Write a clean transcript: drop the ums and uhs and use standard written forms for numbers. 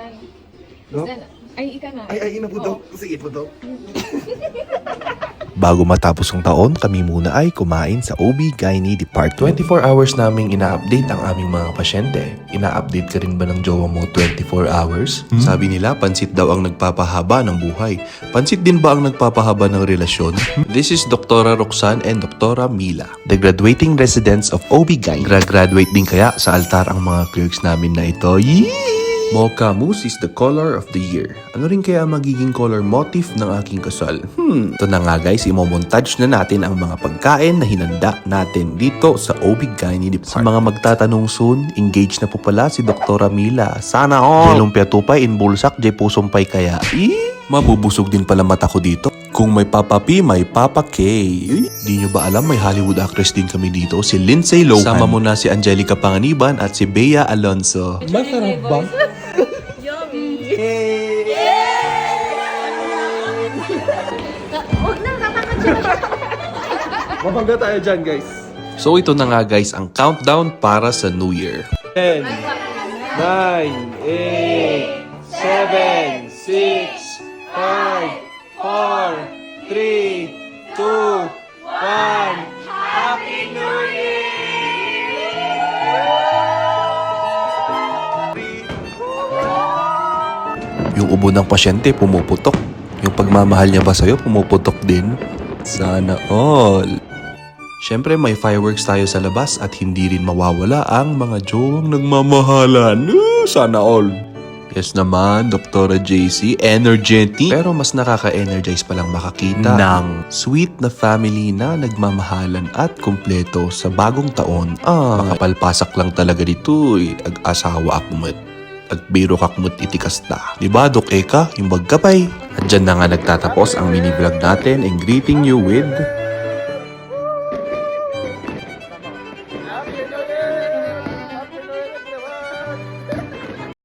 yan. Dok? Ay, ika na. Ay, ina po, Dok. Sige po, Dok. Bago matapos ang taon, kami muna ay kumain sa OB-GYN Department. 24 hours naming ina-update ang aming mga pasyente. Ina-update ka rin ba ng jowa mo 24 hours? Sabi nila, pansit daw ang nagpapahaba ng buhay. Pansit din ba ang nagpapahaba ng relasyon? This is Dr. Roxanne and Dr. Mila, the graduating residents of OB-GYN. Graduate din kaya sa altar ang mga clerks namin na ito. Yee! Mocha mousse is the color of the year. Ano rin kaya magiging color motif ng aking kasal? Ito na nga guys, imomontage na natin ang mga pagkain na hinanda natin dito sa OB-GYN Department. Sa mga magtatanong soon, engaged na po pala si Dr. Mila. Sana all! Jay lumpia tupay in bulsak, jay pusumpay kaya. Mabubusog din pala mata ko dito. Kung may Papa P, may Papa K. Di nyo ba alam may Hollywood actress din kami dito? Si Lindsay Lohan. Sama mo na si Angelica Panganiban at si Bea Alonso. Masarap ba? Mabangga tayo dyan, guys. So ito na nga guys ang countdown para sa New Year. 10, 9, 8, 7, 6, 5, 4, 3, 2, 1. Happy New Year! Yung ubo ng pasyente pumuputok. Yung pagmamahal niya ba sa'yo pumuputok din? Sana all. Siyempre may fireworks tayo sa labas at hindi rin mawawala ang mga jowang nagmamahalan. Sana all. Yes naman, Dr. JC, energetic. Pero mas nakaka-energize palang makakita ng sweet na family na nagmamahalan at kumpleto sa bagong taon. Makapalpasak lang talaga dito eh. Ag-asawa akmet. Agbiro kakmut itikas na. Diba, Dok Eka? Yung bagkapay. At dyan na nga nagtatapos ang mini vlog natin and greeting you with